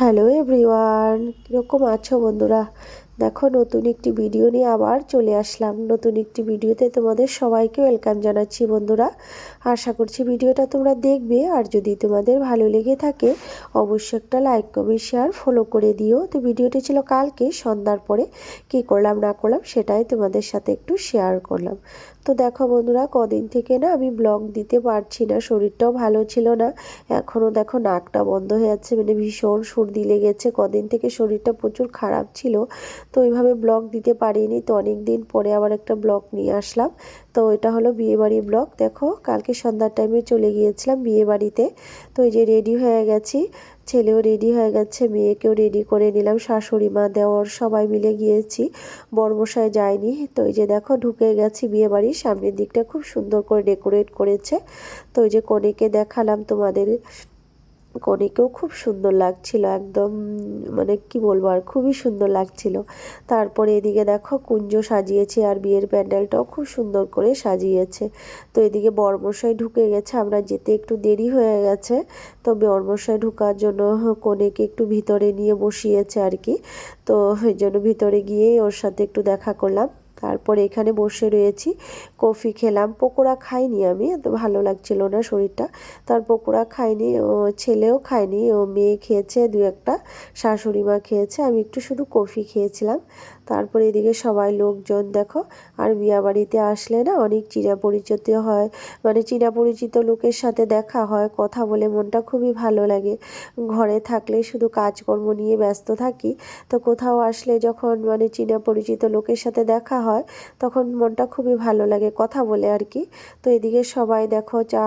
Hello everyone, কীরকম আছো বন্ধুরা? দেখো, নতুন একটি ভিডিও নিয়ে আবার চলে আসলাম। নতুন একটি ভিডিওতে তোমাদের সবাইকে ওয়েলকাম জানাচ্ছি বন্ধুরা। আশা করছি ভিডিওটা তোমরা দেখবে, আর যদি তোমাদের ভালো লেগে থাকে অবশ্যই একটা লাইক, কমেন্ট, শেয়ার, ফলো করে দিও। তো ভিডিওটি ছিল কালকে সন্ধ্যার পরে, কী করলাম না করলাম সেটাই তোমাদের সাথে একটু শেয়ার করলাম। তো দেখো বন্ধুরা, কদিন থেকে না আমি ব্লগ দিতে পারছি না, শরীরটাও ভালো ছিল না। এখনও দেখো নাকটা বন্ধ হয়ে যাচ্ছে, মানে ভীষণ সর্দি লেগেছে। কদিন থেকে শরীরটা প্রচুর খারাপ ছিল, তো ওইভাবে ব্লগ দিতে পারিনি। তো অনেক দিন পরে আবার একটা ব্লগ নিয়ে আসলাম। তো এটা হলো বিয়েবাড়ির ব্লগ। দেখো, কালকে সন্ধ্যার টাইমে চলে গিয়েছিলাম বিয়েবাড়িতে। তো এই যে রেডি হয়ে গেছি, ছেলেও রেডি হয়ে গেছে, মেয়েকেও রেডি করে নিলাম, শাশুড়ি মা, দেওর সবাই মিলে গিয়েছি, বরমশাই যায়নি। তো এই যে দেখো ঢুকে গেছি বিয়েবাড়ির সামনের দিকটা খুব সুন্দর করে ডেকোরেট করেছে। তো এই যে কনেকে দেখালাম তোমাদের, কনেকেও খুব সুন্দর লাগছিল, একদম মানে কি বলবো, আর খুবই সুন্দর লাগছিল। তারপরে এদিকে দেখো কুঞ্জ সাজিয়েছে, আর বিয়ের প্যান্ডেলটাও খুব সুন্দর করে সাজিয়েছে। তো এদিকে বরমশাই ঢুকে গেছে, আমরা যেতে একটু দেরি হয়ে গেছে। তো বরমশাই ঢুকার জন্য কনেকে একটু ভিতরে নিয়ে বসিয়েছে আর কি। তো ওই জন্য ভিতরে গিয়ে ওর সাথে একটু দেখা করলাম। তারপরে এখানে বসে রয়েছি, কফি খেলাম, পকোড়া খাইনি আমি, এত ভালো লাগছিল না শরীরটা। তার পকোড়া খাইনি, ও ছেলেও খায়নি, ও মেয়ে খেয়েছে দু একটা, শাশুড়ি মা খেয়েছে, আমি একটু শুধু কফি খেয়েছিলাম। তারপরে এদিকে সবাই লোকজন দেখো, আর বিয়েবাড়িতে আসলে না অনেক চিনা পরিচিত হয়, মানে চিনা পরিচিত লোকের সাথে দেখা হয়, কথা বলে মনটা খুবই ভালো লাগে। ঘরে থাকলে শুধু কাজকর্ম নিয়ে ব্যস্ত থাকি, তো কোথাও আসলে যখন মানে চিনা পরিচিত লোকের সাথে দেখা হয় তখন মনটা খুবই ভালো লাগে কথা বলে আর কি। তো এদিকে সবাই দেখো চা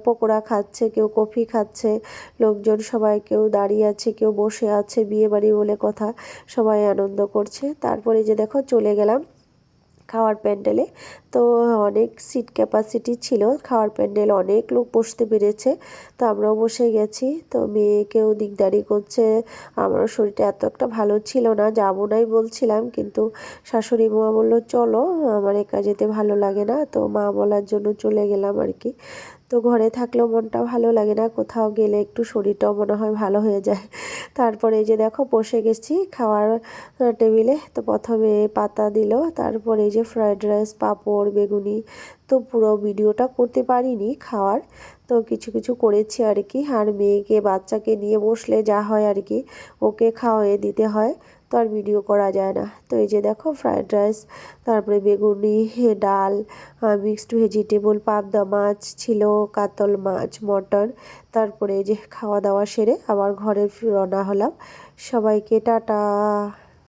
পকোড়া খাচ্ছে, কেউ কফি খাচ্ছে, লোকজন সবাই, কেউ দাঁড়িয়ে আছে, কেউ বসে আছে, বিয়ে বাড়ি বলে কথা, সবাই আনন্দ করছে। তারপরে যে দেখো চলে গেলাম খাওয়ার প্যান্ডেলে। তো অনেক সিট ক্যাপাসিটি ছিল, খাওয়ার প্যান্ডেল অনেক লোক বসতে পেরেছে। তো আমরাও বসে গেছি। তো মেয়েকেও দিকদারি করছে, আমার শরীরটা এত একটা ভালো ছিল না, যাবো নাই বলছিলাম, কিন্তু শাশুড়ি মা বললো চলো, আমার একা যেতে ভালো লাগে না, তো মা বলার জন্য চলে গেলাম আর কি। তো ঘরে থাকলেও মনটা ভালো লাগে না, কোথাও গেলে একটু শরীরটাও মনে হয় ভালো হয়ে যায়। তারপরে এই যে দেখো বসে গেছি খাওয়ার টেবিলে। তো প্রথমে পাতা দিল, তারপরে এই যে ফ্রায়েড রাইস, পাঁপড়, বেগুনি। তো পুরো ভিডিওটা করতে পারিনি খাওয়ার, তো কিছু কিছু করেছি আর কি। আর মেয়েকে, বাচ্চাকে নিয়ে বসলে যা হয় আর কি, ওকে খাওয়াই দিতে হয়, তো আর ভিডিও করা যায় না। তো এই যে দেখো ফ্রায়েড রাইস, তারপরে বেগুনি, ডাল, মিক্সড ভেজিটেবল, পাবদা মাছ ছিল, কাতল মাছ, মটন। তারপরে এই যে খাওয়া দাওয়া সেরে আবার ঘরে রওনা হলাম। সবাইকে টাটা।